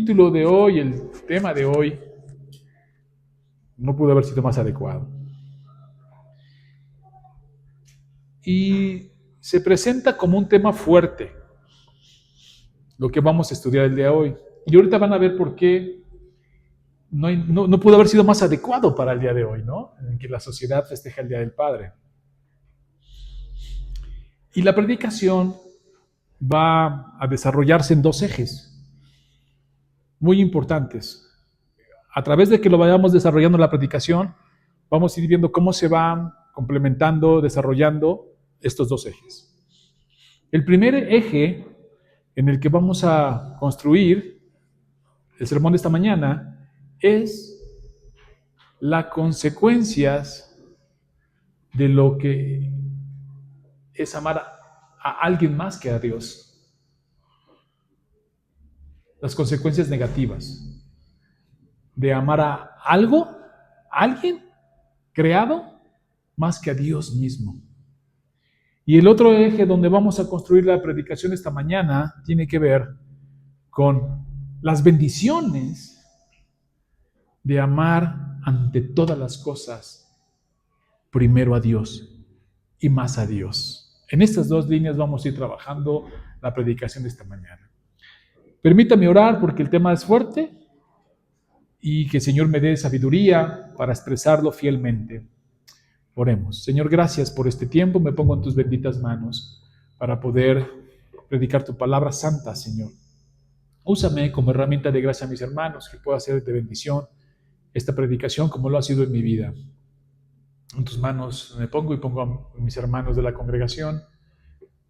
título de hoy, el tema de hoy, no pudo haber sido más adecuado. Y se presenta como un tema fuerte, lo que vamos a estudiar el día de hoy. Y ahorita van a ver por qué no pudo haber sido más adecuado para el día de hoy, ¿no? En que la sociedad festeja el Día del Padre. Y la predicación va a desarrollarse en dos ejes muy importantes. A través de que lo vayamos desarrollando la predicación, vamos a ir viendo cómo se van complementando, desarrollando estos dos ejes. El primer eje en el que vamos a construir el sermón de esta mañana es las consecuencias de lo que es amar a alguien más que a Dios. Las consecuencias negativas de amar a algo, a alguien creado, más que a Dios mismo. Y el otro eje donde vamos a construir la predicación esta mañana tiene que ver con las bendiciones de amar ante todas las cosas primero a Dios y más a Dios. En estas dos líneas vamos a ir trabajando la predicación de esta mañana. Permítame orar porque el tema es fuerte y que el Señor me dé sabiduría para expresarlo fielmente. Oremos. Señor, gracias por este tiempo. Me pongo en tus benditas manos para poder predicar tu palabra santa, Señor. Úsame como herramienta de gracia a mis hermanos, que pueda ser de bendición esta predicación como lo ha sido en mi vida. En tus manos me pongo y pongo a mis hermanos de la congregación.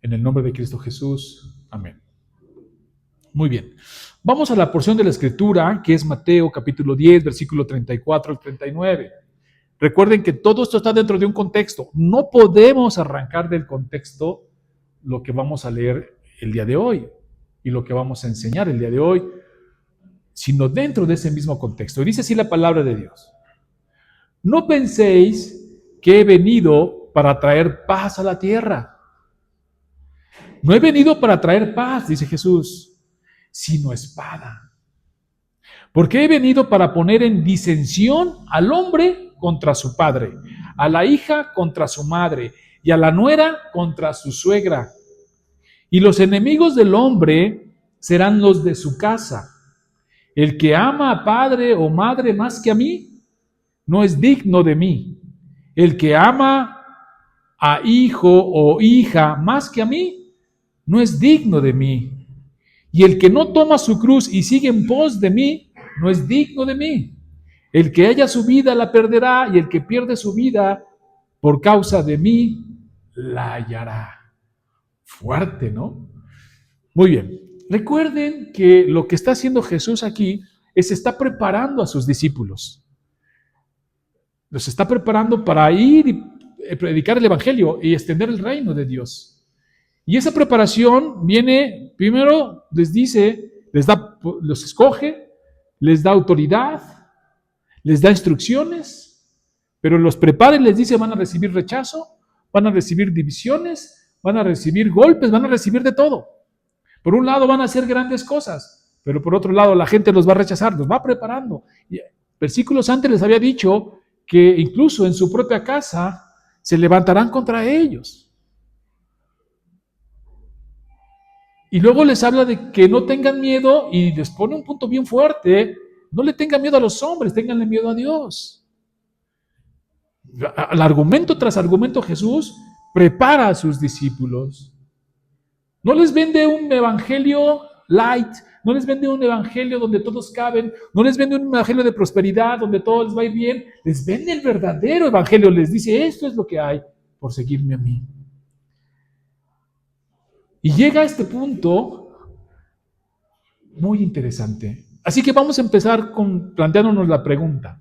En el nombre de Cristo Jesús. Amén. Muy bien. Vamos a la porción de la Escritura, que es Mateo capítulo 10, versículo 34 al 39. Recuerden que todo esto está dentro de un contexto. No podemos arrancar del contexto lo que vamos a leer el día de hoy y lo que vamos a enseñar el día de hoy, sino dentro de ese mismo contexto. Y dice así la palabra de Dios. No penséis que he venido para traer paz a la tierra. No he venido para traer paz, dice Jesús, sino espada. Porque he venido para poner en disensión al hombre contra su padre, a la hija contra su madre y a la nuera contra su suegra. Y los enemigos del hombre serán los de su casa. El que ama a padre o madre más que a mí, no es digno de mí. El que ama a hijo o hija más que a mí, no es digno de mí. Y el que no toma su cruz y sigue en pos de mí, no es digno de mí. El que haya su vida la perderá, y el que pierde su vida por causa de mí, la hallará. Fuerte, ¿no? Muy bien. Recuerden que lo que está haciendo Jesús aquí es está preparando a sus discípulos. Los está preparando para ir y predicar el Evangelio y extender el reino de Dios. Y esa preparación viene, primero les dice, los escoge, les da autoridad, les da instrucciones, pero los prepara y les dice van a recibir rechazo, van a recibir divisiones, van a recibir golpes, van a recibir de todo. Por un lado van a hacer grandes cosas, pero por otro lado la gente los va a rechazar, los va preparando. Y versículos antes les había dicho que incluso en su propia casa se levantarán contra ellos. Y luego les habla de que no tengan miedo y les pone un punto bien fuerte. No le tengan miedo a los hombres, tenganle miedo a Dios. Al argumento tras argumento Jesús prepara a sus discípulos. No les vende un evangelio light, no les vende un evangelio donde todos caben, no les vende un evangelio de prosperidad donde todo les va a ir bien. Les vende el verdadero evangelio, les dice esto es lo que hay por seguirme a mí. Y llega a este punto muy interesante. Así que vamos a empezar planteándonos la pregunta.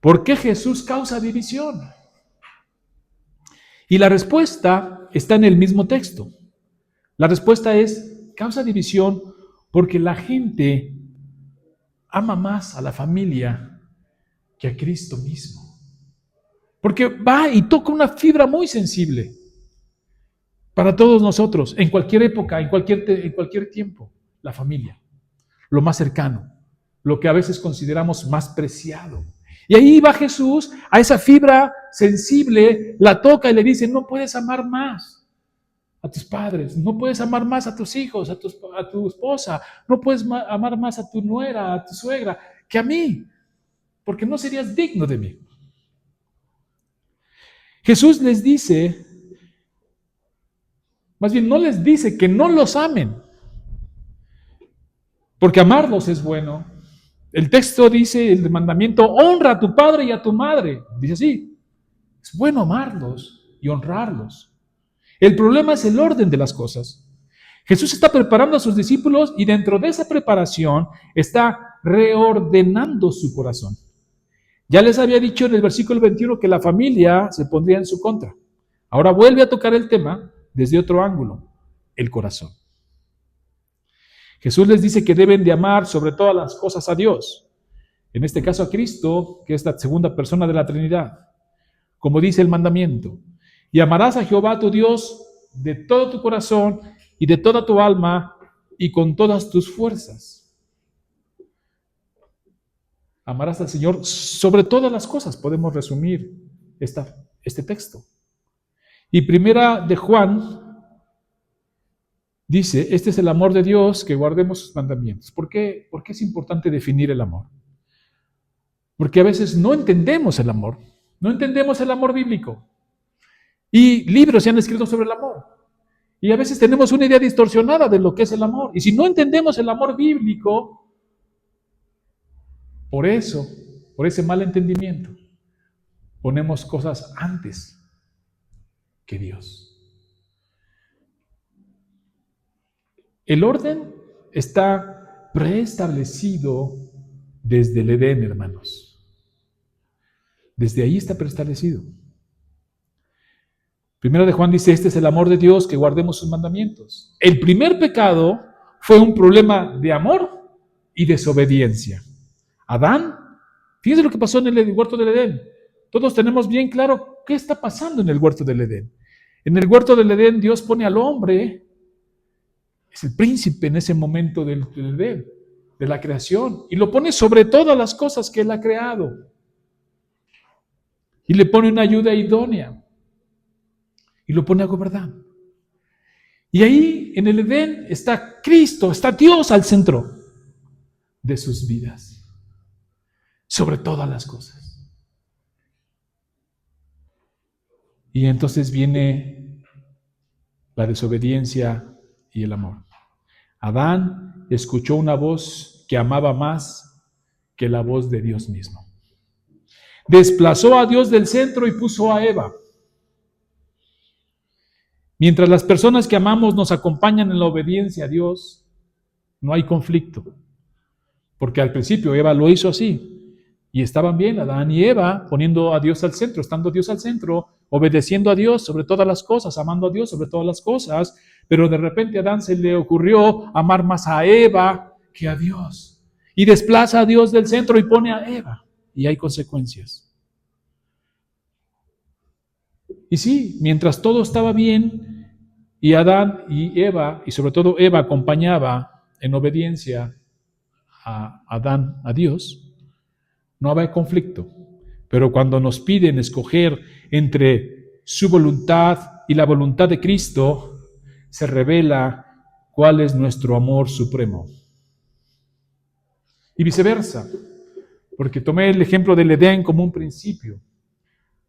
¿Por qué Jesús causa división? Y la respuesta está en el mismo texto. La respuesta es, causa división porque la gente ama más a la familia que a Cristo mismo. Porque va y toca una fibra muy sensible para todos nosotros, en cualquier época, en cualquier tiempo, la familia. lo más cercano, lo que a veces consideramos más preciado. Y ahí va Jesús a esa fibra sensible, la toca y le dice, no puedes amar más a tus padres, no puedes amar más a tus hijos, a tu esposa, no puedes amar más a tu nuera, a tu suegra, que a mí, porque no serías digno de mí. Jesús les dice, más bien no les dice que no los amen, porque amarlos es bueno. El texto dice, el mandamiento, honra a tu padre y a tu madre. Dice así, es bueno amarlos y honrarlos. El problema es el orden de las cosas. Jesús está preparando a sus discípulos y dentro de esa preparación está reordenando su corazón. Ya les había dicho en el versículo 21 que la familia se pondría en su contra. Ahora vuelve a tocar el tema desde otro ángulo, el corazón. Jesús les dice que deben de amar sobre todas las cosas a Dios, en este caso a Cristo, que es la segunda persona de la Trinidad, como dice el mandamiento. Y amarás a Jehová tu Dios de todo tu corazón y de toda tu alma y con todas tus fuerzas. Amarás al Señor sobre todas las cosas, podemos resumir este texto. Y primera de Juan dice, este es el amor de Dios, que guardemos sus mandamientos. ¿Por qué es importante definir el amor? Porque a veces no entendemos el amor bíblico. Y libros se han escrito sobre el amor. Y a veces tenemos una idea distorsionada de lo que es el amor. Y si no entendemos el amor bíblico, por ese mal entendimiento, ponemos cosas antes que Dios. El orden está preestablecido desde el Edén, hermanos. Desde ahí está preestablecido. Primero de Juan dice, este es el amor de Dios, que guardemos sus mandamientos. El primer pecado fue un problema de amor y desobediencia. Adán, fíjense lo que pasó en el huerto del Edén. Todos tenemos bien claro qué está pasando en el huerto del Edén. En el huerto del Edén Dios pone al hombre, es el príncipe en ese momento del Edén, de la creación, y lo pone sobre todas las cosas que Él ha creado. Y le pone una ayuda idónea. Y lo pone a gobernar. Y ahí en el Edén está Cristo, está Dios al centro de sus vidas, sobre todas las cosas. Y entonces viene la desobediencia y el amor. Adán escuchó una voz que amaba más que la voz de Dios mismo. Desplazó a Dios del centro y puso a Eva. Mientras las personas que amamos nos acompañan en la obediencia a Dios, no hay conflicto. Porque al principio Eva lo hizo así. Y estaban bien Adán y Eva poniendo a Dios al centro, estando Dios al centro, obedeciendo a Dios sobre todas las cosas, amando a Dios sobre todas las cosas. Pero de repente a Adán se le ocurrió amar más a Eva que a Dios. Y desplaza a Dios del centro y pone a Eva. Y hay consecuencias. Y sí, mientras todo estaba bien, y Adán y Eva, y sobre todo Eva, acompañaba en obediencia a Adán, a Dios, no había conflicto. Pero cuando nos piden escoger entre su voluntad y la voluntad de Cristo, se revela cuál es nuestro amor supremo. Y viceversa, porque tomé el ejemplo del Edén como un principio.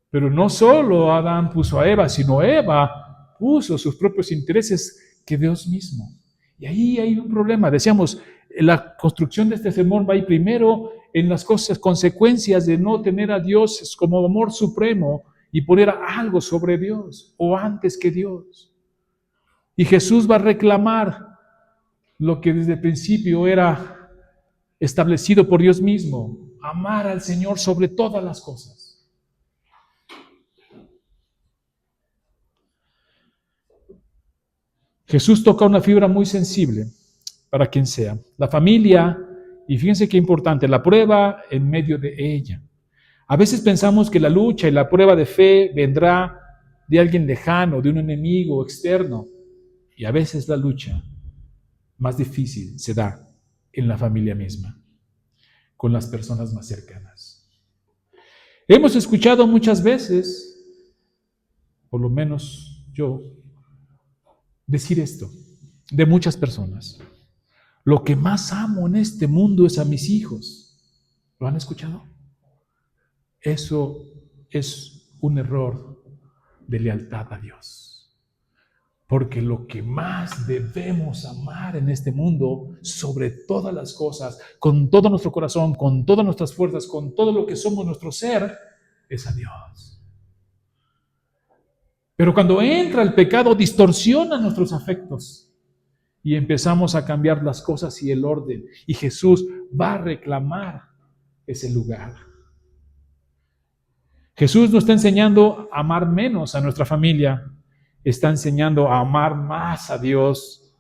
Pero no solo Adán puso a Eva, sino Eva puso sus propios intereses que Dios mismo. Y ahí hay un problema. Decíamos, la construcción de este sermón va a ir primero en las consecuencias de no tener a Dios como amor supremo y poner algo sobre Dios o antes que Dios. Y Jesús va a reclamar lo que desde el principio era establecido por Dios mismo, amar al Señor sobre todas las cosas. Jesús toca una fibra muy sensible para quien sea. La familia, y fíjense qué importante, la prueba en medio de ella. A veces pensamos que la lucha y la prueba de fe vendrá de alguien lejano, de un enemigo externo. Y a veces la lucha más difícil se da en la familia misma, con las personas más cercanas. Hemos escuchado muchas veces, por lo menos yo, decir esto de muchas personas. Lo que más amo en este mundo es a mis hijos. ¿Lo han escuchado? Eso es un error de lealtad a Dios. Porque lo que más debemos amar en este mundo, sobre todas las cosas, con todo nuestro corazón, con todas nuestras fuerzas, con todo lo que somos nuestro ser, es a Dios. Pero cuando entra el pecado, distorsiona nuestros afectos y empezamos a cambiar las cosas y el orden. Y Jesús va a reclamar ese lugar. Jesús nos está enseñando a amar menos a nuestra familia, está enseñando a amar más a Dios,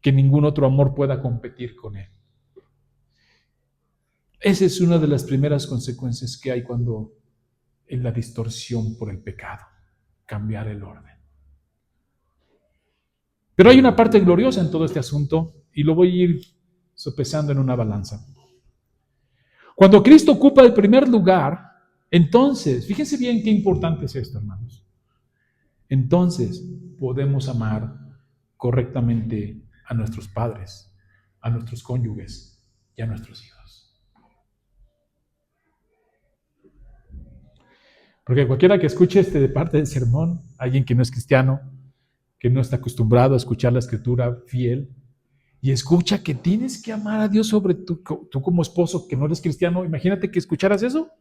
que ningún otro amor pueda competir con Él. Esa es una de las primeras consecuencias que hay cuando en la distorsión por el pecado, cambiar el orden. Pero hay una parte gloriosa en todo este asunto y lo voy a ir sopesando en una balanza. Cuando Cristo ocupa el primer lugar, entonces, fíjense bien qué importante es esto, hermanos. Entonces podemos amar correctamente a nuestros padres, a nuestros cónyuges y a nuestros hijos. Porque cualquiera que escuche de parte del sermón, alguien que no es cristiano, que no está acostumbrado a escuchar la escritura fiel, y escucha que tienes que amar a Dios sobre tú como esposo que no eres cristiano, imagínate que escucharas eso.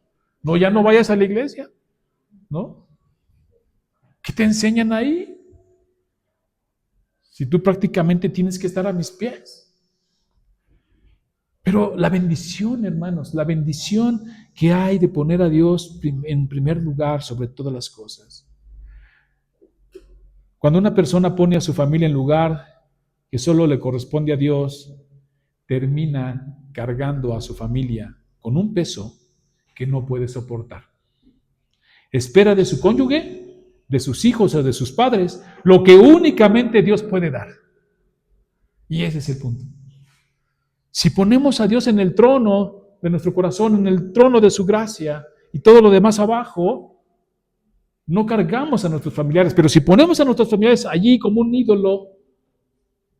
No, ya no vayas a la iglesia, ¿no? ¿Qué te enseñan ahí? Si tú prácticamente tienes que estar a mis pies. Pero la bendición, hermanos, la bendición que hay de poner a Dios en primer lugar sobre todas las cosas. Cuando una persona pone a su familia en lugar que solo le corresponde a Dios, termina cargando a su familia con un peso que no puede soportar. Espera de su cónyuge, de sus hijos o de sus padres, lo que únicamente Dios puede dar. Y ese es el punto. Si ponemos a Dios en el trono de nuestro corazón, en el trono de su gracia y todo lo demás abajo, no cargamos a nuestros familiares. Pero si ponemos a nuestros familiares allí como un ídolo,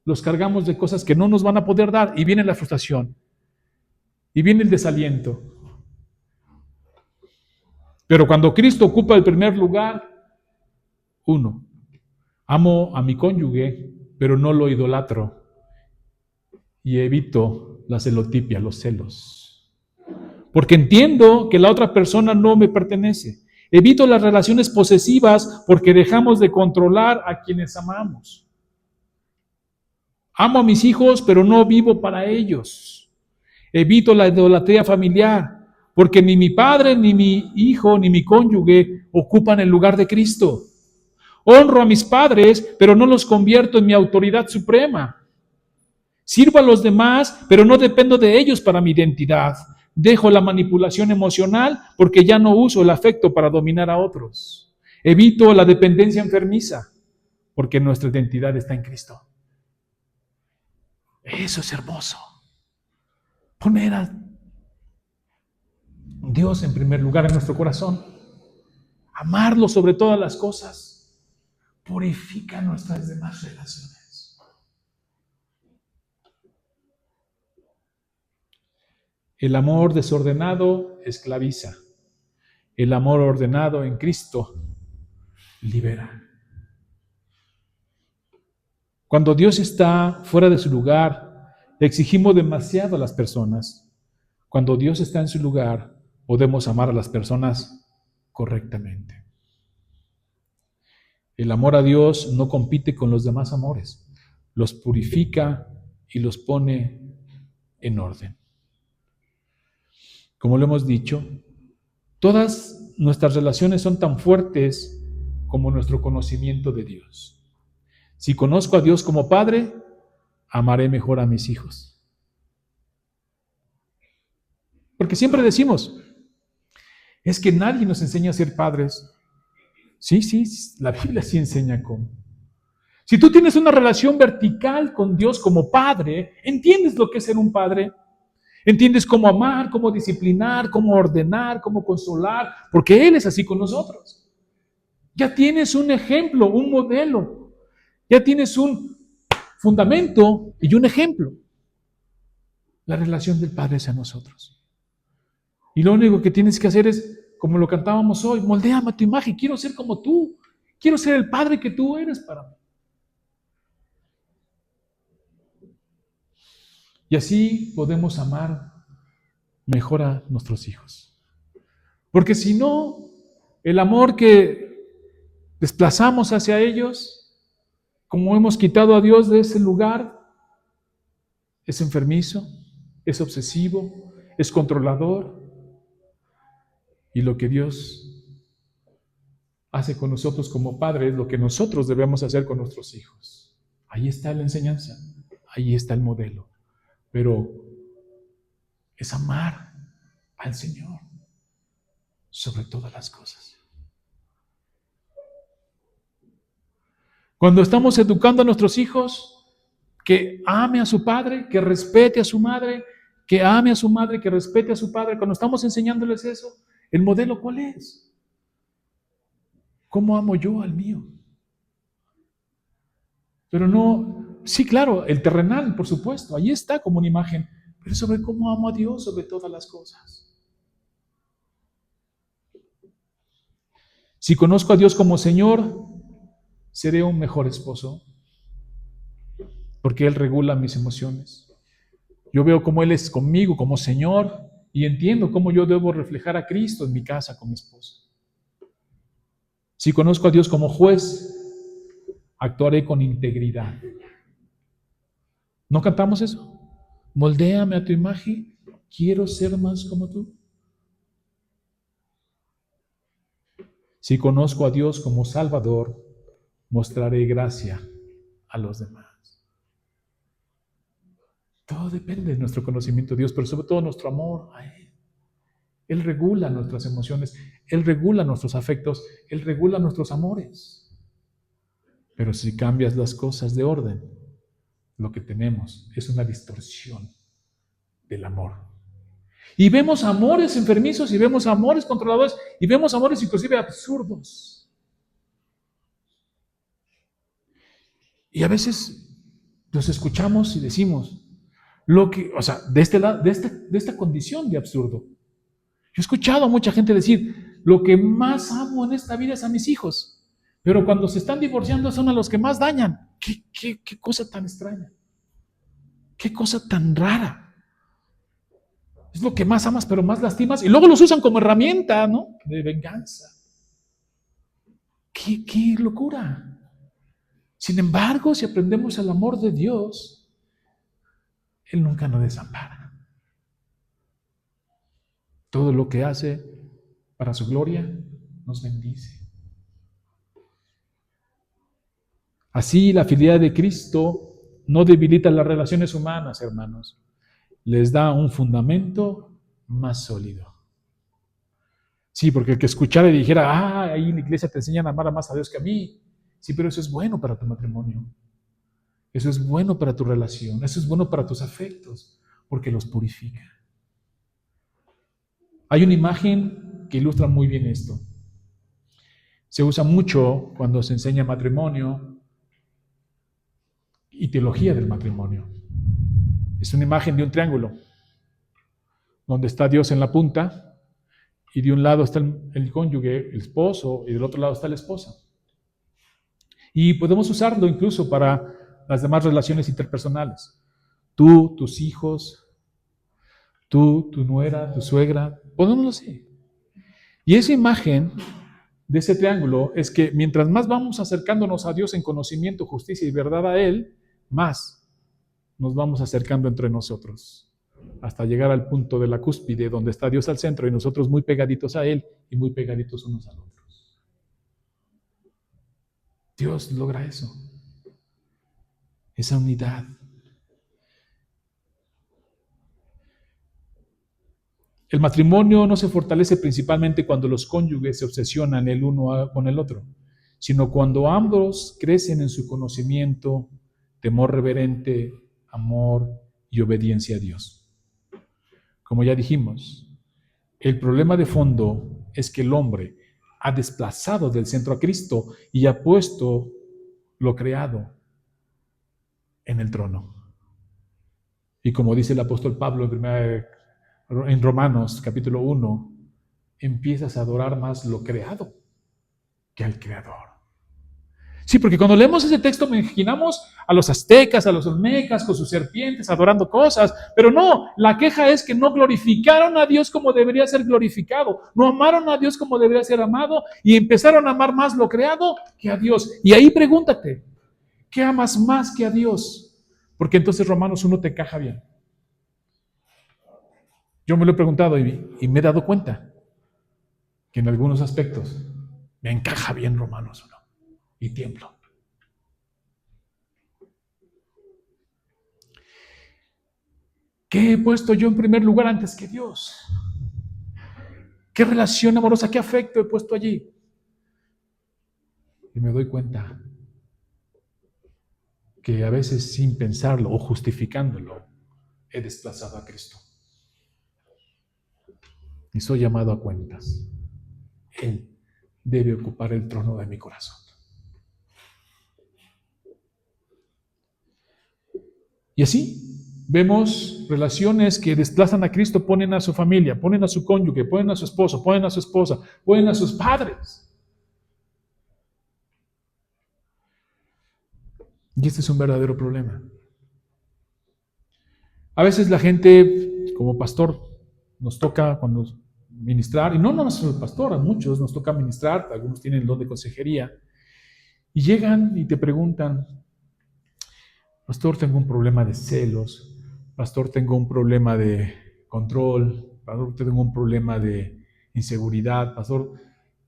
los cargamos de cosas que no nos van a poder dar y viene la frustración y viene el desaliento. Pero cuando Cristo ocupa el primer lugar, uno, amo a mi cónyuge, pero no lo idolatro y evito la celotipia, los celos. Porque entiendo que la otra persona no me pertenece. Evito las relaciones posesivas porque dejamos de controlar a quienes amamos. Amo a mis hijos, pero no vivo para ellos. Evito la idolatría familiar porque ni mi padre, ni mi hijo, ni mi cónyuge ocupan el lugar de Cristo. Honro a mis padres, pero no los convierto en mi autoridad suprema. Sirvo a los demás, pero no dependo de ellos para mi identidad. Dejo la manipulación emocional porque ya no uso el afecto para dominar a otros. Evito la dependencia enfermiza porque nuestra identidad está en Cristo. Eso es hermoso. Poner a Dios en primer lugar en nuestro corazón. Amarlo sobre todas las cosas. Purifica nuestras demás relaciones. El amor desordenado esclaviza. El amor ordenado en Cristo libera. Cuando Dios está fuera de su lugar, le exigimos demasiado a las personas. Cuando Dios está en su lugar, podemos amar a las personas correctamente. El amor a Dios no compite con los demás amores, los purifica y los pone en orden. Como lo hemos dicho, todas nuestras relaciones son tan fuertes como nuestro conocimiento de Dios. Si conozco a Dios como Padre, amaré mejor a mis hijos. Porque siempre decimos, es que nadie nos enseña a ser padres. Sí, la Biblia sí enseña cómo. Si tú tienes una relación vertical con Dios como padre, entiendes lo que es ser un padre. Entiendes cómo amar, cómo disciplinar, cómo ordenar, cómo consolar, porque Él es así con nosotros. Ya tienes un ejemplo, un modelo. Ya tienes un fundamento y un ejemplo. La relación del Padre hacia nosotros. Y lo único que tienes que hacer es, como lo cantábamos hoy, moldéame a tu imagen, quiero ser como tú. Quiero ser el Padre que tú eres para mí. Y así podemos amar mejor a nuestros hijos. Porque si no, el amor que desplazamos hacia ellos, como hemos quitado a Dios de ese lugar, es enfermizo, es obsesivo, es controlador. Y lo que Dios hace con nosotros como padres es lo que nosotros debemos hacer con nuestros hijos. Ahí está la enseñanza, ahí está el modelo. Pero es amar al Señor sobre todas las cosas. Cuando estamos educando a nuestros hijos, que ame a su padre, que respete a su madre, que ame a su madre, que respete a su padre, cuando estamos enseñándoles eso, ¿el modelo cuál es? ¿Cómo amo yo al mío? Pero no, sí, claro, el terrenal, por supuesto, ahí está como una imagen, pero es sobre cómo amo a Dios sobre todas las cosas. Si conozco a Dios como Señor, seré un mejor esposo, porque Él regula mis emociones. Yo veo cómo Él es conmigo como Señor y entiendo cómo yo debo reflejar a Cristo en mi casa con mi esposo. Si conozco a Dios como juez, actuaré con integridad. ¿No cantamos eso? Moldéame a tu imagen, quiero ser más como tú. Si conozco a Dios como Salvador, mostraré gracia a los demás. Todo depende de nuestro conocimiento de Dios, pero sobre todo nuestro amor a Él. Él regula nuestras emociones, Él regula nuestros afectos, Él regula nuestros amores. Pero si cambias las cosas de orden, lo que tenemos es una distorsión del amor. Y vemos amores enfermizos, y vemos amores controladores, y vemos amores inclusive absurdos. Y a veces los escuchamos y decimos, de esta condición de absurdo. Yo he escuchado a mucha gente decir, lo que más amo en esta vida es a mis hijos, pero cuando se están divorciando son a los que más dañan. ¿Qué cosa tan extraña? ¿Qué cosa tan rara? Es lo que más amas, pero más lastimas, y luego los usan como herramienta, ¿no? De venganza. ¡Qué locura! Sin embargo, si aprendemos el amor de Dios, Él nunca nos desampara. Todo lo que hace para su gloria nos bendice. Así, la fidelidad de Cristo no debilita las relaciones humanas, hermanos. Les da un fundamento más sólido. Sí, porque el que escuchara y dijera, ahí en la iglesia te enseñan a amar más a Dios que a mí. Sí, pero eso es bueno para tu matrimonio. Eso es bueno para tu relación. Eso es bueno para tus afectos, porque los purifica. Hay una imagen que ilustra muy bien esto. Se usa mucho cuando se enseña matrimonio y teología del matrimonio. Es una imagen de un triángulo, donde está Dios en la punta, y de un lado está el cónyuge, el esposo, y del otro lado está la esposa. Y podemos usarlo incluso para las demás relaciones interpersonales. Tú, tus hijos, tú, tu nuera, tu suegra, pongámoslo así. Y esa imagen de ese triángulo es que mientras más vamos acercándonos a Dios en conocimiento, justicia y verdad a Él, más nos vamos acercando entre nosotros, hasta llegar al punto de la cúspide donde está Dios al centro y nosotros muy pegaditos a Él y muy pegaditos unos al otros. Dios logra eso, esa unidad. El matrimonio no se fortalece principalmente cuando los cónyuges se obsesionan el uno con el otro, sino cuando ambos crecen en su conocimiento, temor reverente, amor y obediencia a Dios. Como ya dijimos, el problema de fondo es que el hombre ha desplazado del centro a Cristo y ha puesto lo creado en el trono. Y como dice el apóstol Pablo en Romanos capítulo 1, empiezas a adorar más lo creado que al Creador. Sí, porque cuando leemos ese texto me imaginamos a los aztecas, a los olmecas con sus serpientes adorando cosas, pero no, la queja es que no glorificaron a Dios como debería ser glorificado, no amaron a Dios como debería ser amado y empezaron a amar más lo creado que a Dios. Y ahí pregúntate, ¿qué amas más que a Dios? Porque entonces Romanos 1 te encaja bien. Yo me lo he preguntado y me he dado cuenta que en algunos aspectos me encaja bien Romanos 1 y tiemblo. ¿Qué he puesto yo en primer lugar antes que Dios? ¿Qué relación amorosa, qué afecto he puesto allí? Y me doy cuenta que a veces sin pensarlo o justificándolo, he desplazado a Cristo. Y soy llamado a cuentas. Él debe ocupar el trono de mi corazón. Y así vemos relaciones que desplazan a Cristo, ponen a su familia, ponen a su cónyuge, ponen a su esposo, ponen a su esposa, ponen a sus padres. Y este es un verdadero problema. A veces la gente, como pastor, nos toca cuando ministrar, y no solo el pastor, a muchos nos toca ministrar, algunos tienen el don de consejería, y llegan y te preguntan, pastor, tengo un problema de celos, pastor, tengo un problema de control, pastor, tengo un problema de inseguridad, pastor,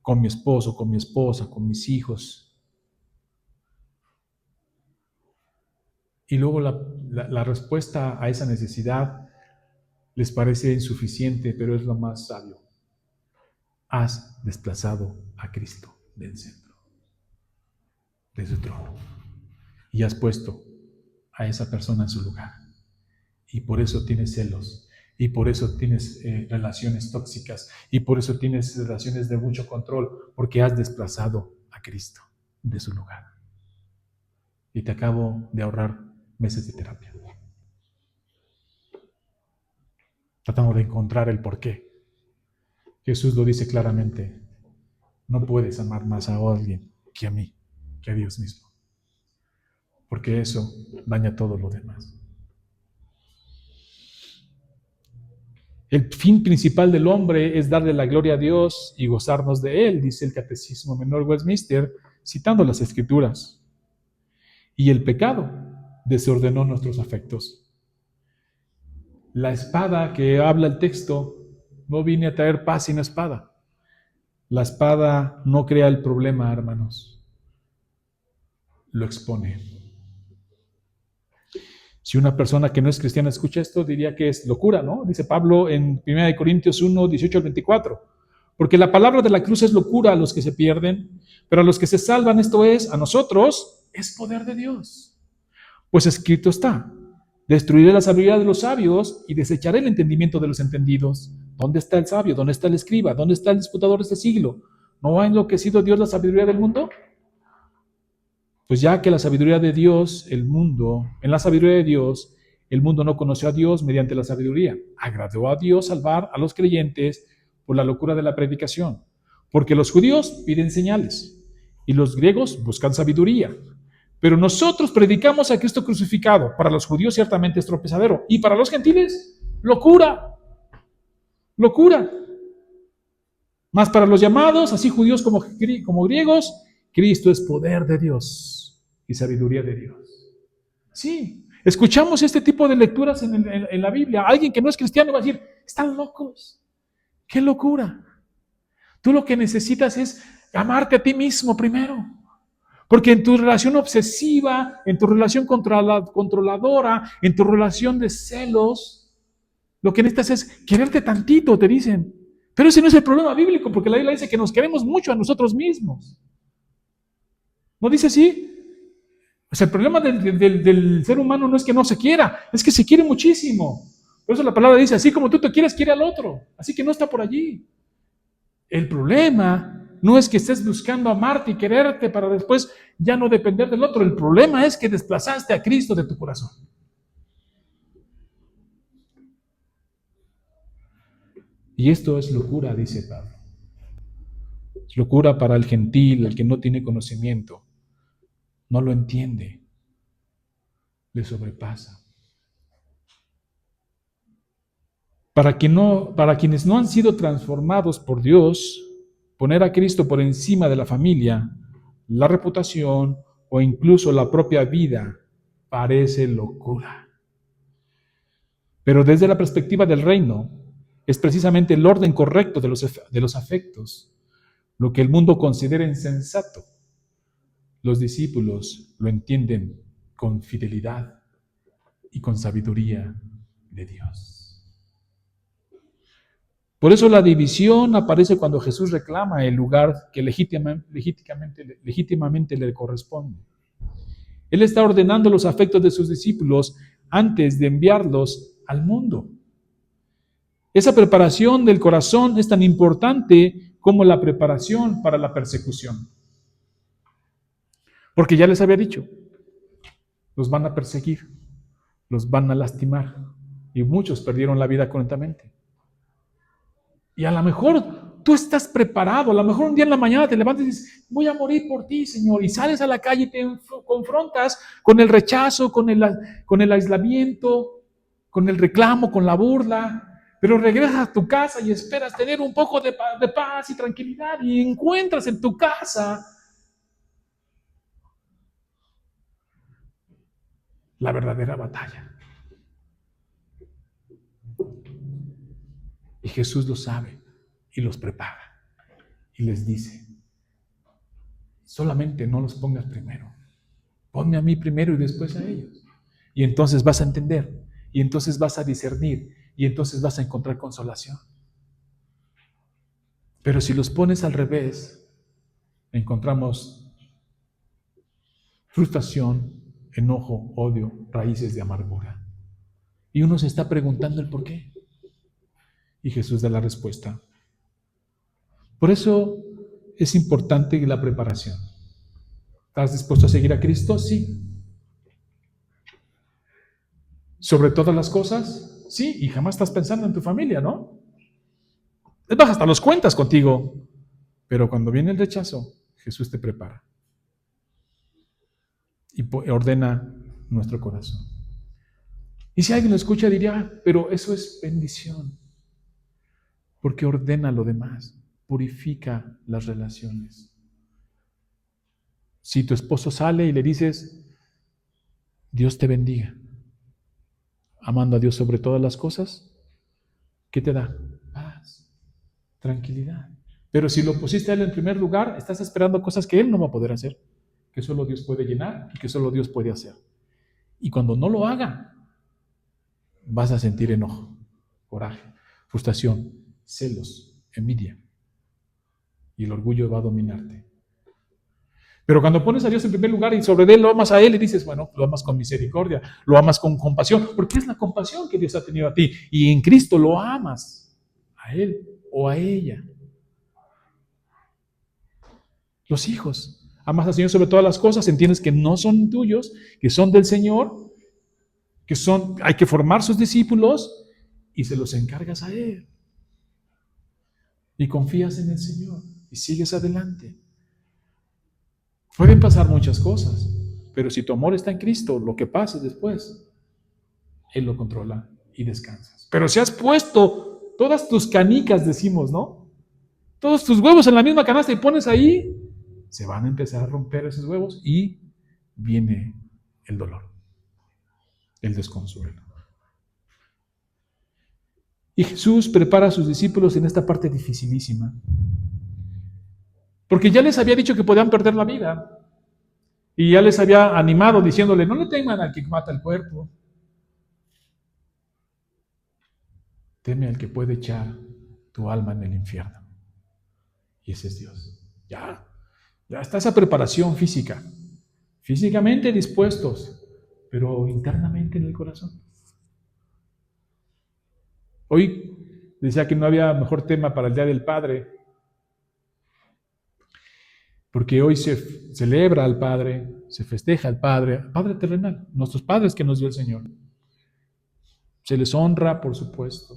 con mi esposo, con mi esposa, con mis hijos. Y luego la respuesta a esa necesidad les parece insuficiente, pero es lo más sabio. Has desplazado a Cristo del centro, de su trono, y has puesto a esa persona en su lugar. Y por eso tienes celos, y por eso tienes relaciones tóxicas, y por eso tienes relaciones de mucho control, porque has desplazado a Cristo de su lugar. Y te acabo de ahorrar meses de terapia, tratando de encontrar el porqué. Jesús lo dice claramente, no puedes amar más a alguien que a mí, que a Dios mismo, porque eso daña todo lo demás. El fin principal del hombre es darle la gloria a Dios y gozarnos de Él, dice el Catecismo Menor Westminster, citando las Escrituras. Y el pecado desordenó nuestros afectos. La espada que habla el texto no viene a traer paz sino espada. La espada no crea el problema, hermanos, lo expone. Si una persona que no es cristiana escucha esto, diría que es locura, ¿no? Dice Pablo en 1 Corintios 1, 18 al 24. Porque la palabra de la cruz es locura a los que se pierden, pero a los que se salvan, esto es, a nosotros, es poder de Dios. Pues escrito está, destruiré la sabiduría de los sabios y desecharé el entendimiento de los entendidos. ¿Dónde está el sabio? ¿Dónde está el escriba? ¿Dónde está el disputador de este siglo? ¿No ha enloquecido Dios la sabiduría del mundo? Pues ya que la sabiduría de Dios, en la sabiduría de Dios, el mundo no conoció a Dios mediante la sabiduría. Agradó a Dios salvar a los creyentes por la locura de la predicación. Porque los judíos piden señales y los griegos buscan sabiduría. Pero nosotros predicamos a Cristo crucificado. Para los judíos ciertamente es tropezadero. Y para los gentiles, locura. Locura. Mas para los llamados, así judíos como griegos, Cristo es poder de Dios y sabiduría de Dios. Sí, escuchamos este tipo de lecturas en la Biblia. Alguien que no es cristiano va a decir, están locos. ¡Qué locura! Tú lo que necesitas es amarte a ti mismo primero. Porque en tu relación obsesiva, en tu relación controladora, en tu relación de celos, lo que necesitas es quererte tantito, te dicen. Pero ese no es el problema bíblico, porque la Biblia dice que nos queremos mucho a nosotros mismos. ¿No dice así? O sea, el problema del ser humano no es que no se quiera, es que se quiere muchísimo. Por eso la palabra dice, así como tú te quieres, quiere al otro. Así que no está por allí. El problema no es que estés buscando amarte y quererte para después ya no depender del otro. El problema es que desplazaste a Cristo de tu corazón. Y esto es locura, dice Pablo. Es locura para el gentil, el que no tiene conocimiento. No lo entiende. Le sobrepasa. Para quienes no han sido transformados por Dios, poner a Cristo por encima de la familia, la reputación o incluso la propia vida parece locura. Pero desde la perspectiva del reino, es precisamente el orden correcto de los afectos lo que el mundo considera insensato. Los discípulos lo entienden con fidelidad y con sabiduría de Dios. Por eso la división aparece cuando Jesús reclama el lugar que legítimamente le corresponde. Él está ordenando los afectos de sus discípulos antes de enviarlos al mundo. Esa preparación del corazón es tan importante como la preparación para la persecución. Porque ya les había dicho, los van a perseguir, los van a lastimar, y muchos perdieron la vida cruentamente. Y a lo mejor tú estás preparado, a lo mejor un día en la mañana te levantas y dices, voy a morir por ti, Señor, y sales a la calle y te confrontas con el rechazo, con el aislamiento, con el reclamo, con la burla, pero regresas a tu casa y esperas tener un poco de paz y tranquilidad y encuentras en tu casa la verdadera batalla. Y Jesús lo sabe y los prepara y les dice, solamente no los pongas primero, ponme a mí primero y después a ellos. Y entonces vas a entender, y entonces vas a discernir, y entonces vas a encontrar consolación. Pero si los pones al revés, encontramos frustración, enojo, odio, raíces de amargura. Y uno se está preguntando el por qué. Y Jesús da la respuesta. Por eso es importante la preparación. ¿Estás dispuesto a seguir a Cristo? Sí. ¿Sobre todas las cosas? Sí. Y jamás estás pensando en tu familia, ¿no? Es más, hasta los cuentas contigo. Pero cuando viene el rechazo, Jesús te prepara y ordena nuestro corazón. Y si alguien lo escucha, diría, pero eso es bendición, porque ordena lo demás, purifica las relaciones. Si tu esposo sale y le dices, Dios te bendiga, amando a Dios sobre todas las cosas, ¿qué te da? Paz, tranquilidad. Pero si lo pusiste a Él en primer lugar, estás esperando cosas que Él no va a poder hacer, que solo Dios puede llenar y que solo Dios puede hacer. Y cuando no lo haga, vas a sentir enojo, coraje, frustración, celos, envidia. Y el orgullo va a dominarte. Pero cuando pones a Dios en primer lugar y sobre Él lo amas a Él y dices, bueno, lo amas con misericordia, lo amas con compasión, porque es la compasión que Dios ha tenido a ti. Y en Cristo lo amas a Él o a ella. Los hijos. Amas al Señor sobre todas las cosas, entiendes que no son tuyos, que son del Señor, hay que formar sus discípulos y se los encargas a Él. Y confías en el Señor y sigues adelante. Pueden pasar muchas cosas, pero si tu amor está en Cristo, lo que pase después, Él lo controla y descansas. Pero si has puesto todas tus canicas, decimos, ¿no? Todos tus huevos en la misma canasta y pones ahí, se van a empezar a romper esos huevos y viene el dolor, el desconsuelo. Y Jesús prepara a sus discípulos en esta parte dificilísima. Porque ya les había dicho que podían perder la vida. Y ya les había animado diciéndole, no le teman al que mata el cuerpo. Teme al que puede echar tu alma en el infierno. Y ese es Dios. Ya. Ya está esa preparación física. Físicamente dispuestos, pero internamente en el corazón. Hoy decía que no había mejor tema para el Día del Padre, porque hoy se celebra al Padre, se festeja al Padre terrenal, nuestros padres que nos dio el Señor. Se les honra, por supuesto.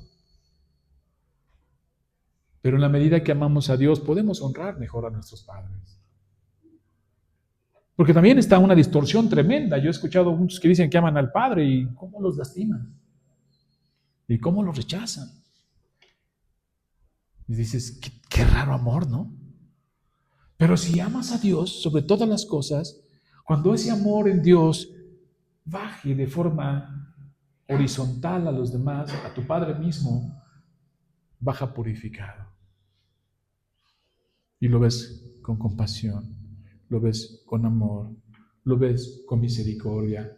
Pero en la medida que amamos a Dios, podemos honrar mejor a nuestros padres. Porque también está una distorsión tremenda. Yo he escuchado muchos que dicen que aman al Padre y cómo los lastiman. Y cómo los rechazan. Y dices, qué raro amor, ¿no? Pero si amas a Dios sobre todas las cosas, cuando ese amor en Dios baje de forma horizontal a los demás, a tu Padre mismo, baja purificado. Y lo ves con compasión, lo ves con amor, lo ves con misericordia.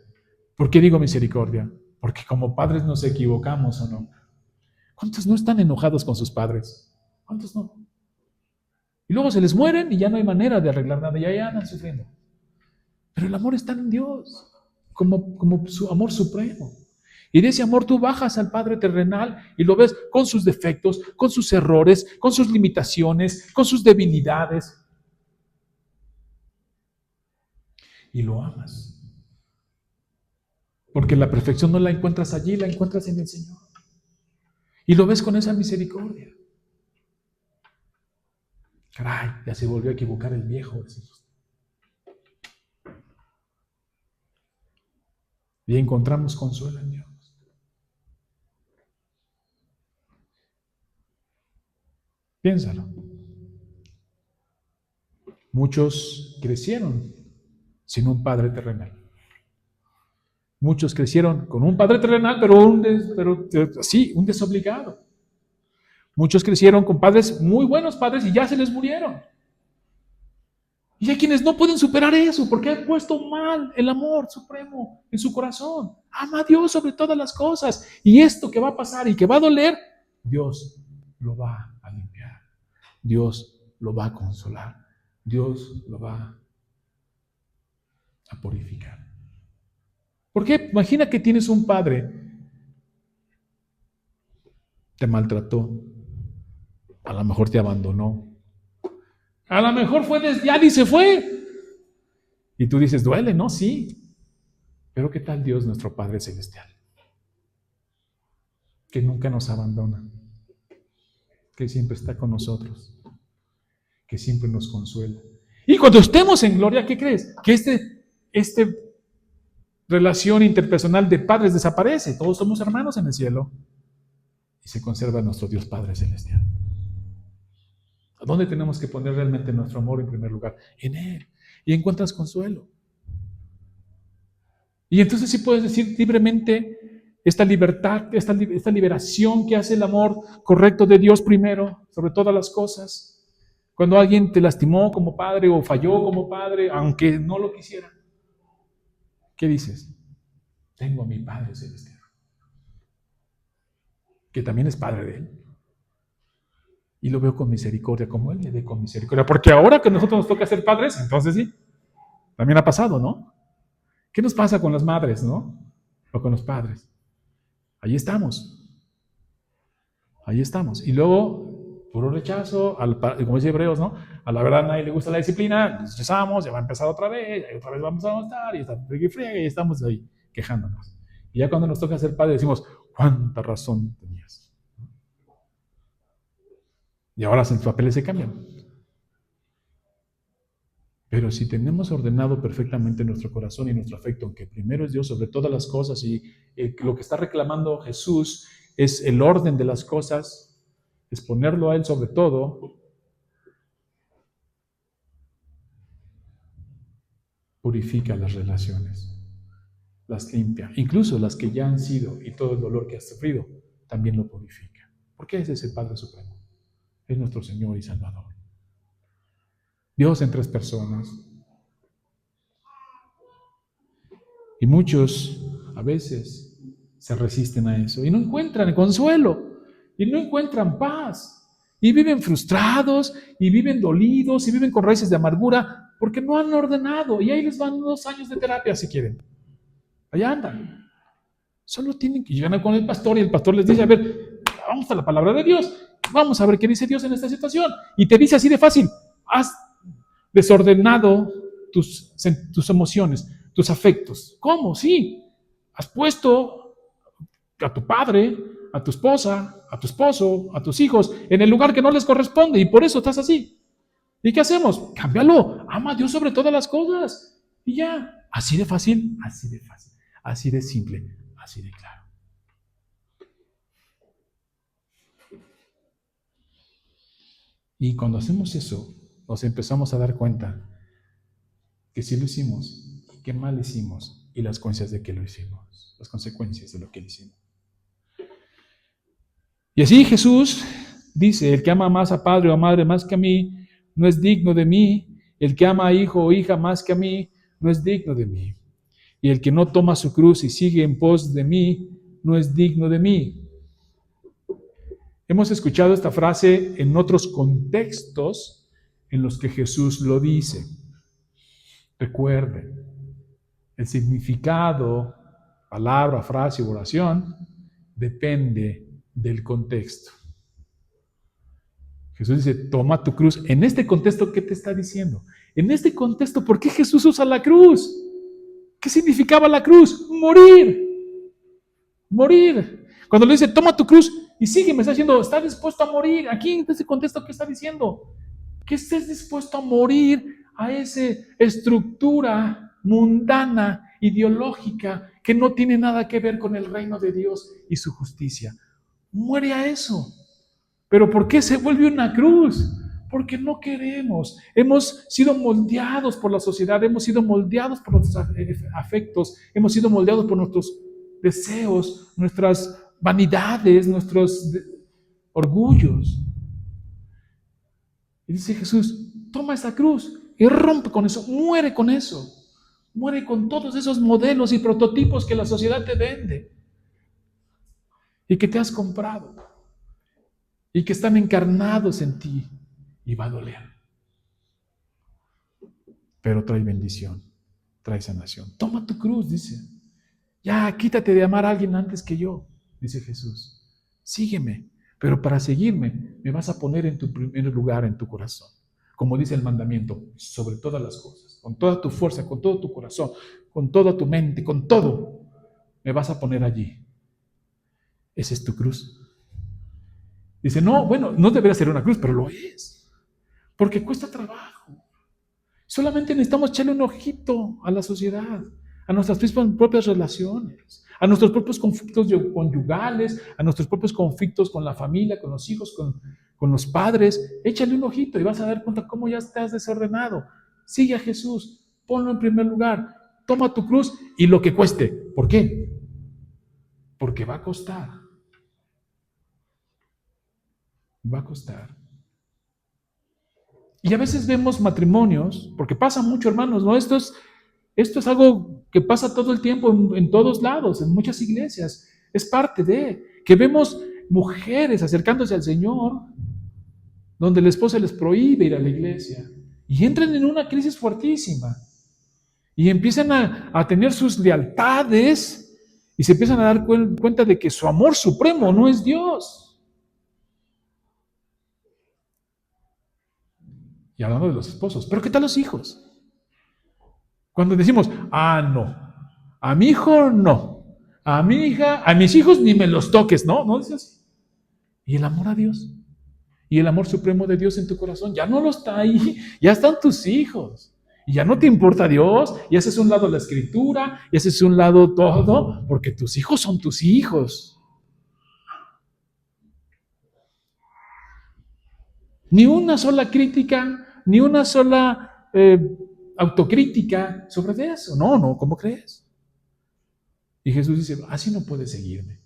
¿Por qué digo misericordia? Porque como padres nos equivocamos, ¿o no? ¿Cuántos no están enojados con sus padres? ¿Cuántos no? Y luego se les mueren y ya no hay manera de arreglar nada, y ahí andan sufriendo. Pero el amor está en Dios, como su amor supremo. Y de ese amor tú bajas al Padre terrenal y lo ves con sus defectos, con sus errores, con sus limitaciones, con sus debilidades. Y lo amas. Porque la perfección no la encuentras allí, la encuentras en el Señor. Y lo ves con esa misericordia. Caray, ya se volvió a equivocar el viejo. Y encontramos consuelo en Dios. Piénsalo. Muchos crecieron sin un padre terrenal. Muchos crecieron con un padre terrenal, pero un desobligado. Muchos crecieron con padres, muy buenos padres, y ya se les murieron. Y hay quienes no pueden superar eso porque han puesto mal el amor supremo en su corazón. Ama a Dios sobre todas las cosas. Y esto que va a pasar y que va a doler, Dios lo va a limpiar. Dios lo va a consolar. Dios lo va a purificar. ¿Por qué? Imagina que tienes un padre, te maltrató, a lo mejor te abandonó, a lo mejor fue desviado y se fue. Y tú dices, duele, ¿no? Sí. Pero ¿qué tal Dios, nuestro Padre Celestial? Que nunca nos abandona, que siempre está con nosotros, que siempre nos consuela. Y cuando estemos en gloria, ¿qué crees? Que esta relación interpersonal de padres desaparece. Todos somos hermanos en el cielo. Y se conserva nuestro Dios Padre Celestial. ¿A dónde tenemos que poner realmente nuestro amor en primer lugar? En Él. Y encuentras consuelo. Y entonces sí puedes decir libremente esta libertad, esta liberación que hace el amor correcto de Dios primero, sobre todas las cosas. Cuando alguien te lastimó como padre o falló como padre, aunque no lo quisiera, ¿qué dices? Tengo a mi Padre Celestial, que también es Padre de Él. Y lo veo con misericordia, como Él me ve con misericordia. Porque ahora que a nosotros nos toca ser padres, entonces sí, también ha pasado, ¿no? ¿Qué nos pasa con las madres, no? O con los padres. Ahí estamos. Ahí estamos. Y luego, puro rechazo, como dice Hebreos, ¿no? A la verdad a nadie le gusta la disciplina, nos rechazamos, ya va a empezar otra vez, y otra vez vamos a estar, y está friega, y estamos ahí quejándonos. Y ya cuando nos toca ser padres decimos, ¿cuánta razón tenías? Y ahora los papeles se cambian. Pero si tenemos ordenado perfectamente nuestro corazón y nuestro afecto, que primero es Dios sobre todas las cosas, y lo que está reclamando Jesús es el orden de las cosas, es ponerlo a Él sobre todo, purifica las relaciones, las limpia, incluso las que ya han sido, y todo el dolor que has sufrido, también lo purifica. Porque ese es el Padre Supremo, es nuestro Señor y Salvador. Dios en tres personas. Y muchos a veces se resisten a eso y no encuentran consuelo y no encuentran paz y viven frustrados, y viven dolidos, y viven con raíces de amargura, porque no han ordenado. Y ahí les van 2 años de terapia si quieren. Allá andan. Solo tienen que llegar con el pastor y el pastor les dice, a ver, vamos a la palabra de Dios, vamos a ver qué dice Dios en esta situación. Y te dice así de fácil, has desordenado tus emociones, tus afectos. ¿Cómo? Sí, has puesto a tu padre, a tu esposa, a tu esposo, a tus hijos en el lugar que no les corresponde y por eso estás así. ¿Y qué hacemos? Cámbialo, ama a Dios sobre todas las cosas y ya. Así de fácil, así de fácil, así de simple, así de claro. Y cuando hacemos eso, nos empezamos a dar cuenta que sí lo hicimos, que mal hicimos y las consecuencias de que lo hicimos, las consecuencias de lo que lo hicimos. Y así Jesús dice, el que ama más a padre o a madre más que a mí, no es digno de mí. El que ama a hijo o hija más que a mí, no es digno de mí. Y el que no toma su cruz y sigue en pos de mí, no es digno de mí. Hemos escuchado esta frase en otros contextos en los que Jesús lo dice. Recuerden, el significado, palabra, frase o oración, depende del contexto. Jesús dice, toma tu cruz. En este contexto, ¿qué te está diciendo? En este contexto, ¿por qué Jesús usa la cruz? ¿Qué significaba la cruz? Morir. Morir. Cuando le dice, toma tu cruz y sigue, me está diciendo, está dispuesto a morir. Aquí, en este contexto, ¿qué está diciendo? Que estés dispuesto a morir a esa estructura mundana, ideológica, que no tiene nada que ver con el reino de Dios y su justicia. Muere a eso. ¿Pero por qué se vuelve una cruz? Porque no queremos. Hemos sido moldeados por la sociedad, hemos sido moldeados por nuestros afectos, hemos sido moldeados por nuestros deseos, nuestras vanidades, nuestros orgullos. Y dice Jesús, toma esa cruz y rompe con eso, muere con eso. Muere con todos esos modelos y prototipos que la sociedad te vende y que te has comprado y que están encarnados en ti y va a doler. Pero trae bendición, trae sanación. Toma tu cruz, dice. Ya, quítate de amar a alguien antes que yo, dice Jesús. Sígueme, pero para seguirme me vas a poner en tu primer lugar en tu corazón. Como dice el mandamiento, sobre todas las cosas, con toda tu fuerza, con todo tu corazón, con toda tu mente, con todo, me vas a poner allí. Esa es tu cruz. Dice, no, bueno, no debería ser una cruz, pero lo es. Porque cuesta trabajo. Solamente necesitamos echarle un ojito a la sociedad, a nuestras propias relaciones, a nuestros propios conflictos conyugales, a nuestros propios conflictos con la familia, con los hijos, con los padres. Échale un ojito y vas a dar cuenta cómo ya estás desordenado. Sigue a Jesús, ponlo en primer lugar, toma tu cruz y lo que cueste. ¿Por qué? Porque va a costar. Va a costar. Y a veces vemos matrimonios, porque pasa mucho, hermanos, ¿no? Esto es algo que pasa todo el tiempo en todos lados, en muchas iglesias. Es parte de que vemos mujeres acercándose al Señor, donde el esposo les prohíbe ir a la iglesia, y entran en una crisis fuertísima, y empiezan a tener sus lealtades, y se empiezan a dar cuenta de que su amor supremo no es Dios. Y hablando de los esposos, pero ¿qué tal los hijos? Cuando decimos, no, a mi hijo no, a mi hija, a mis hijos ni me los toques, ¿no? No dice así. Y el amor a Dios, y el amor supremo de Dios en tu corazón, ya no lo está ahí, ya están tus hijos. Y ya no te importa Dios, y haces un lado la escritura, y haces un lado todo, porque tus hijos son tus hijos. Ni una sola crítica, ni una sola autocrítica sobre eso. No, ¿cómo crees? Y Jesús dice, así no puedes seguirme.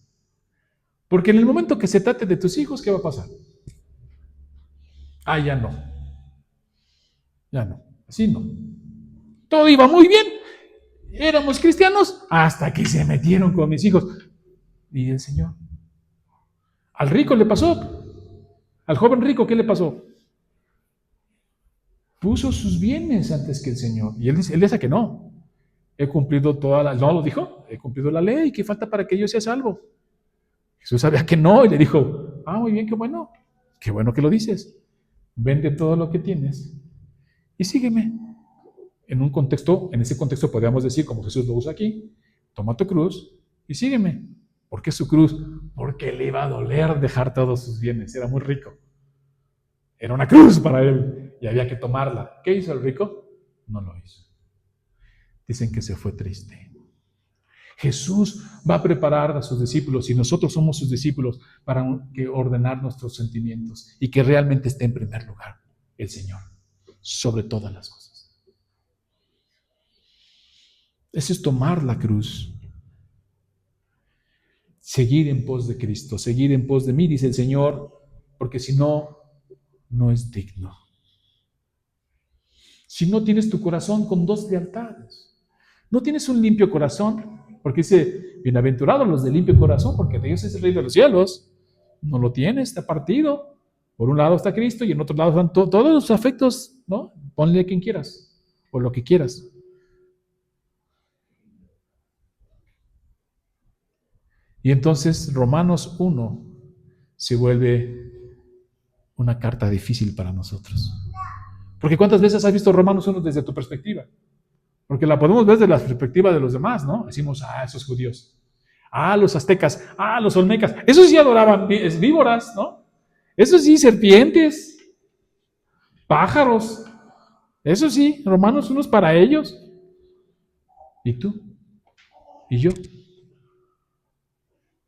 Porque en el momento que se trate de tus hijos, ¿qué va a pasar? Ya no. Ya no. Así no. Todo iba muy bien. Éramos cristianos hasta que se metieron con mis hijos. Y el Señor. Al rico le pasó. Al joven rico, ¿qué le pasó? Puso sus bienes antes que el Señor. Y él dice que no. He cumplido toda la... No, lo dijo. He cumplido la ley. ¿Qué falta para que yo sea salvo? Jesús sabía que no y le dijo, muy bien, qué bueno. Qué bueno que lo dices. Vende todo lo que tienes y sígueme. En ese contexto podríamos decir, como Jesús lo usa aquí, toma tu cruz y sígueme. ¿Por qué su cruz? Porque le iba a doler dejar todos sus bienes. Era muy rico. Era una cruz para él y había que tomarla. ¿Qué hizo el rico? No lo hizo. Dicen que se fue triste. Jesús va a preparar a sus discípulos y nosotros somos sus discípulos para ordenar nuestros sentimientos y que realmente esté en primer lugar el Señor sobre todas las cosas. Eso es tomar la cruz. Seguir en pos de Cristo, seguir en pos de mí, dice el Señor, porque si no, no es digno. Si no tienes tu corazón con dos lealtades, no tienes un limpio corazón, porque dice, bienaventurados los de limpio corazón, porque de ellos es el reino de los cielos. No lo tienes, está partido. Por un lado está Cristo y en otro lado están todos los afectos, ¿no? Ponle a quien quieras, o lo que quieras. Y entonces Romanos 1 se vuelve una carta difícil para nosotros. Porque ¿cuántas veces has visto Romanos 1 desde tu perspectiva? Porque la podemos ver desde la perspectiva de los demás, ¿no? Decimos, esos judíos, los aztecas, los olmecas, esos sí adoraban víboras, ¿no? Esos sí, serpientes, pájaros, eso sí, Romanos 1 es para ellos. ¿Y tú? ¿Y yo?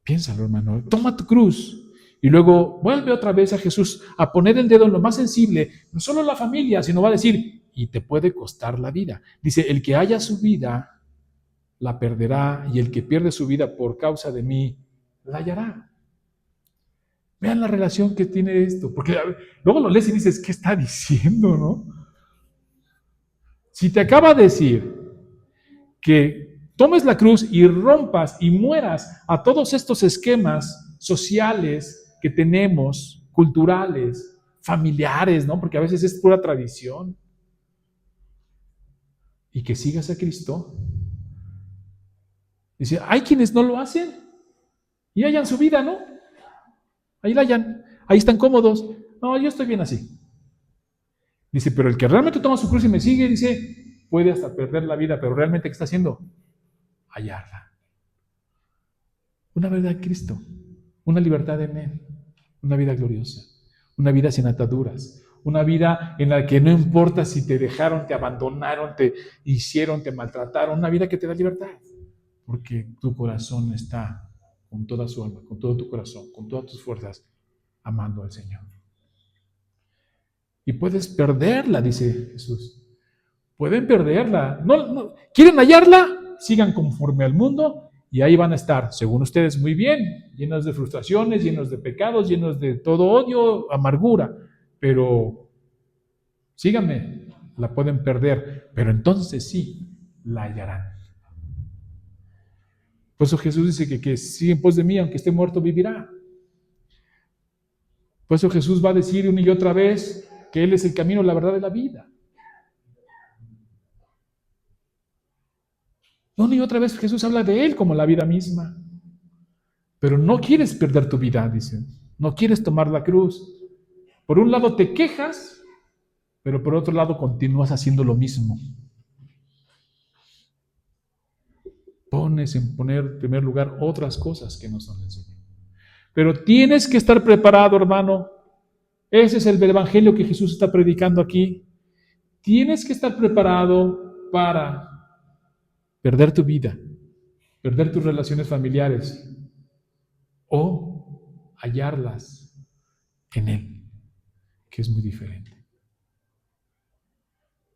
Piénsalo, hermano, toma tu cruz y luego vuelve otra vez a Jesús a poner el dedo en lo más sensible, no solo la familia, sino va a decir, y te puede costar la vida. Dice, el que haya su vida, la perderá, y el que pierde su vida por causa de mí, la hallará. Vean la relación que tiene esto, porque luego lo lees y dices, ¿qué está diciendo, no? Si te acaba de decir que tomes la cruz y rompas y mueras a todos estos esquemas sociales que tenemos, culturales, familiares, ¿no? Porque a veces es pura tradición. Y que sigas a Cristo. Dice, hay quienes no lo hacen y hayan su vida, ¿no? Ahí la hayan, ahí están cómodos. No, yo estoy bien así. Dice, pero el que realmente toma su cruz y me sigue, dice, puede hasta perder la vida, pero realmente ¿qué está haciendo? Hallarla. Una verdad en Cristo, una libertad en Él, una vida gloriosa, una vida sin ataduras, una vida en la que no importa si te dejaron, te abandonaron, te hicieron, te maltrataron, una vida que te da libertad, porque tu corazón está con toda su alma, con todo tu corazón, con todas tus fuerzas, amando al Señor. Y puedes perderla, dice Jesús. Pueden perderla. No, ¿quieren hallarla? Sigan conforme al mundo y ahí van a estar, según ustedes, muy bien, llenos de frustraciones, llenos de pecados, llenos de todo odio, amargura. Pero síganme, la pueden perder, pero entonces sí, la hallarán. Por eso Jesús dice que sigue en pos de mí, aunque esté muerto, vivirá. Por eso Jesús va a decir una y otra vez que Él es el camino, la verdad y la vida. Una y otra vez Jesús habla de Él como la vida misma. Pero no quieres perder tu vida, dice. No quieres tomar la cruz. Por un lado te quejas, pero por otro lado continúas haciendo lo mismo. Pones en primer lugar otras cosas que no son el Señor. Pero tienes que estar preparado, hermano. Ese es el evangelio que Jesús está predicando aquí. Tienes que estar preparado para perder tu vida, perder tus relaciones familiares o hallarlas en Él, que es muy diferente.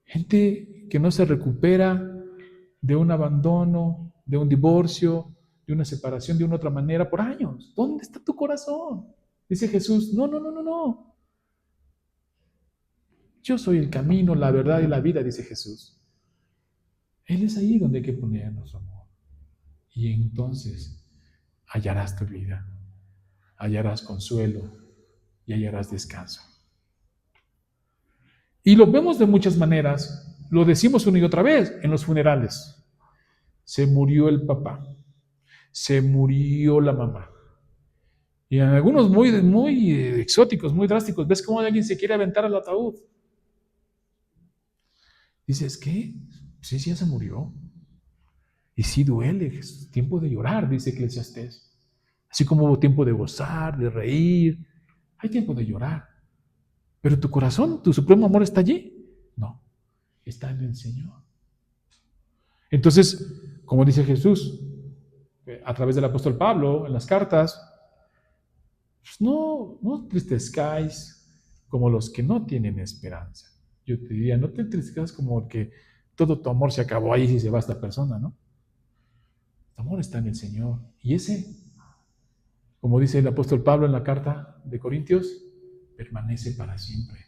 Gente que no se recupera de un abandono, de un divorcio, de una separación de una otra manera por años. ¿Dónde está tu corazón? Dice Jesús, no. Yo soy el camino, la verdad y la vida, dice Jesús. Él es ahí donde hay que poner nuestro amor. Y entonces hallarás tu vida, hallarás consuelo y y hallarás descanso. Y lo vemos de muchas maneras, lo decimos una y otra vez en los funerales. Se murió el papá, se murió la mamá. Y en algunos muy exóticos, muy drásticos, ves cómo alguien se quiere aventar al ataúd. Dices, ¿qué? Sí, ya se murió. Y sí duele, es tiempo de llorar, dice Eclesiastés. Así como hubo tiempo de gozar, de reír, hay tiempo de llorar. Pero tu corazón, tu supremo amor está allí. No, está en el Señor. Entonces, como dice Jesús, a través del apóstol Pablo, en las cartas, pues no entristezcáis como los que no tienen esperanza. Yo te diría, no te entristezcas como que todo tu amor se acabó ahí si se va esta persona, ¿no? Tu amor está en el Señor. Y ese, como dice el apóstol Pablo en la carta de Corintios, permanece para siempre.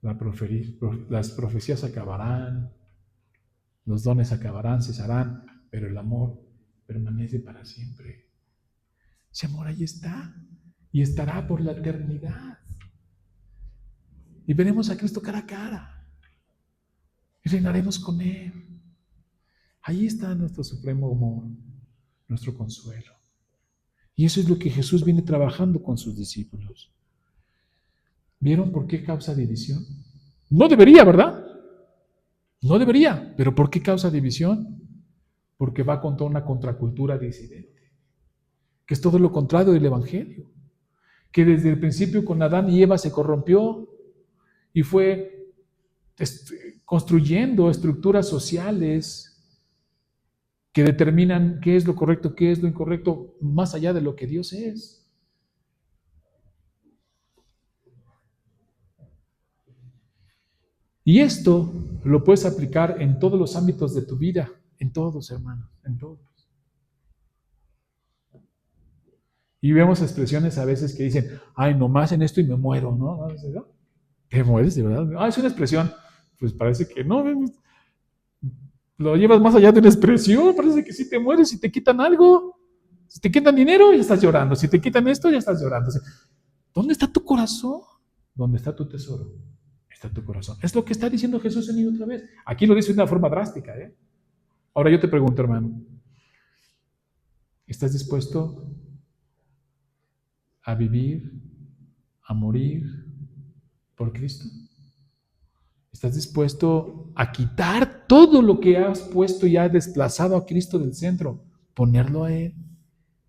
Las profecías acabarán, los dones acabarán, cesarán, pero el amor permanece para siempre. Ese amor ahí está y estará por la eternidad. Y veremos a Cristo cara a cara y reinaremos con Él. Ahí está nuestro supremo amor, nuestro consuelo. Y eso es lo que Jesús viene trabajando con sus discípulos. ¿Vieron por qué causa división? No debería, ¿verdad? No debería, pero ¿por qué causa división? Porque va contra una contracultura disidente, que es todo lo contrario del Evangelio, que desde el principio con Adán y Eva se corrompió y fue construyendo estructuras sociales que determinan qué es lo correcto, qué es lo incorrecto, más allá de lo que Dios es. Y esto lo puedes aplicar en todos los ámbitos de tu vida, en todos, hermanos, en todos. Y vemos expresiones a veces que dicen, ay, nomás en esto y me muero, ¿no? ¿Te mueres de verdad? Ah, es una expresión. Pues parece que no, lo llevas más allá de una expresión, parece que si te mueres, si te quitan algo, si te quitan dinero, ya estás llorando, si te quitan esto, ya estás llorando. ¿Dónde está tu corazón? ¿Dónde está tu tesoro? Está tu corazón. Es lo que está diciendo Jesús en y otra vez. Aquí lo dice de una forma drástica, ¿eh? Ahora yo te pregunto, hermano, ¿estás dispuesto a vivir, a morir por Cristo? ¿Estás dispuesto a quitar todo lo que has puesto y has desplazado a Cristo del centro, ponerlo a Él,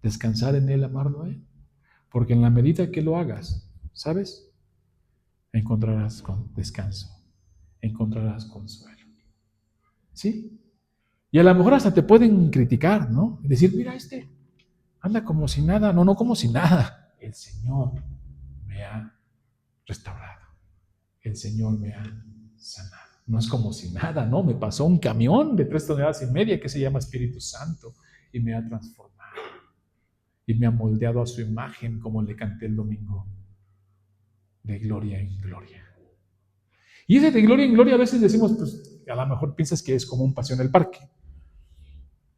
descansar en Él, amarlo a Él? Porque en la medida que lo hagas, ¿sabes? Encontrarás descanso, encontrarás consuelo. ¿Sí? Y a lo mejor hasta te pueden criticar, ¿no? Y decir, mira, anda como si nada. No como si nada. El Señor me ha restaurado. El Señor me ha sanado. No es como si nada, ¿no? Me pasó un camión de 3,5 toneladas que se llama Espíritu Santo y me ha transformado. Y me ha moldeado a su imagen, como le canté el domingo, de gloria en gloria. Y ese de gloria en gloria a veces decimos, pues a lo mejor piensas que es como un paseo en el parque.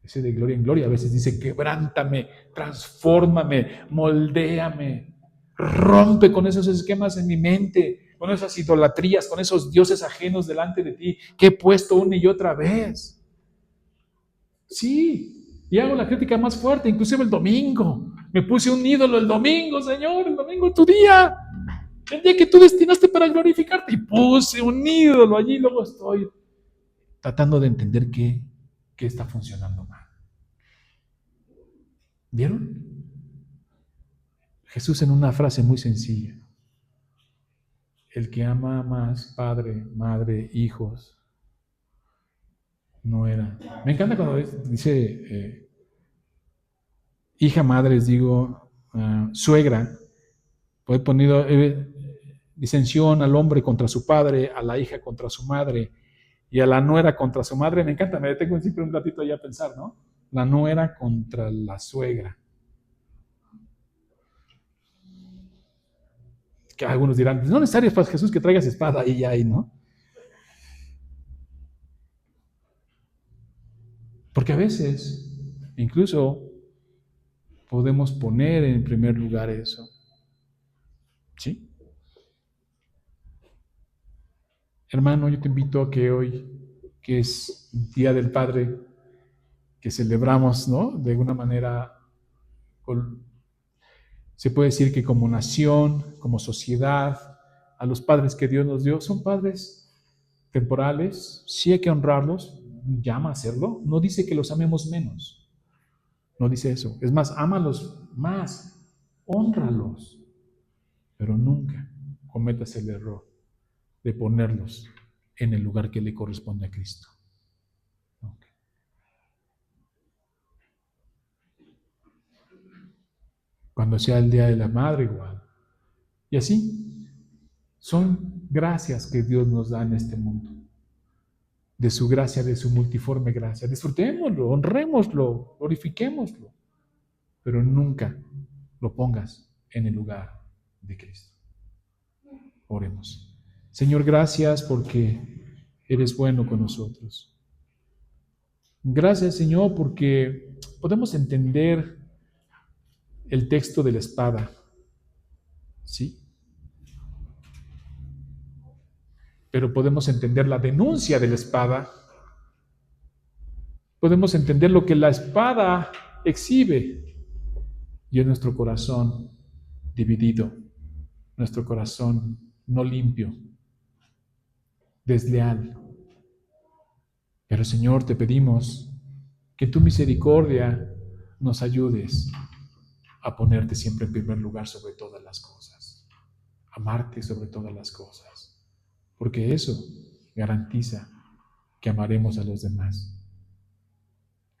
Ese de gloria en gloria a veces dice, quebrántame, transfórmame, moldéame, rompe con esos esquemas en mi mente, con esas idolatrías, con esos dioses ajenos delante de ti que he puesto una y otra vez. Sí, y hago la crítica más fuerte, inclusive el domingo. Me puse un ídolo el domingo, Señor, el domingo tu día. El día que tú destinaste para glorificarte. Y puse un ídolo allí, luego estoy tratando de entender qué está funcionando mal. ¿Vieron? Jesús en una frase muy sencilla. El que ama más padre, madre, hijos, no era. Me encanta cuando dice hija, madres, digo, suegra. He ponido disensión al hombre contra su padre, a la hija contra su madre y a la nuera contra su madre. Me encanta, me detengo siempre un ratito allá a pensar, ¿no? La nuera contra la suegra. Que algunos dirán, pues no es necesario para Jesús que traigas espada y ya ahí, ¿no? Porque a veces, incluso, podemos poner en primer lugar eso. ¿Sí? Hermano, yo te invito a que hoy, que es Día del Padre, que celebramos, ¿no? De alguna manera, se puede decir que como nación, como sociedad, a los padres que Dios nos dio, son padres temporales, sí hay que honrarlos, llama a hacerlo, no dice que los amemos menos, no dice eso, es más, ámalos más, hónralos, pero nunca cometas el error de ponerlos en el lugar que le corresponde a Cristo. Nunca. Cuando sea el Día de la Madre igual. Y así, son gracias que Dios nos da en este mundo. De su gracia, de su multiforme gracia. Disfrutémoslo, honrémoslo, glorifiquémoslo, pero nunca lo pongas en el lugar de Cristo. Oremos. Señor, gracias porque eres bueno con nosotros. Gracias, Señor, porque podemos entender el texto de la espada, ¿sí? Pero podemos entender la denuncia de la espada. Podemos entender lo que la espada exhibe. Y en nuestro corazón dividido, nuestro corazón no limpio, desleal. Pero Señor, te pedimos que tu misericordia nos ayudes a ponerte siempre en primer lugar sobre todas las cosas, amarte sobre todas las cosas, porque eso garantiza que amaremos a los demás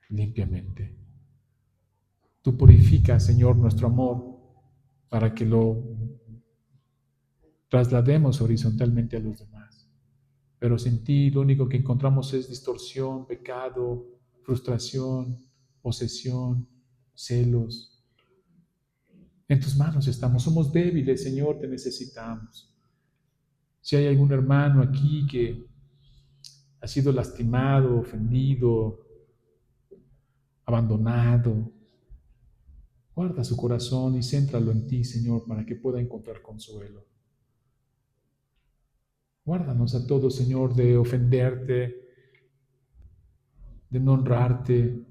limpiamente. Tú purificas, Señor, nuestro amor para que lo traslademos horizontalmente a los demás. Pero sin ti lo único que encontramos es distorsión, pecado, frustración, posesión, celos. En tus manos estamos, somos débiles, Señor, te necesitamos. Si hay algún hermano aquí que ha sido lastimado, ofendido, abandonado, guarda su corazón y céntralo en ti, Señor, para que pueda encontrar consuelo. Guárdanos a todos, Señor, de ofenderte, de no honrarte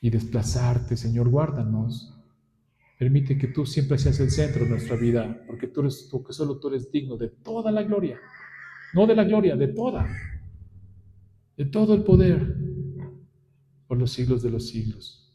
y desplazarte, Señor, guárdanos. Permite que tú siempre seas el centro de nuestra vida, porque solo tú eres digno de toda la gloria, no de la gloria, de todo el poder, por los siglos de los siglos.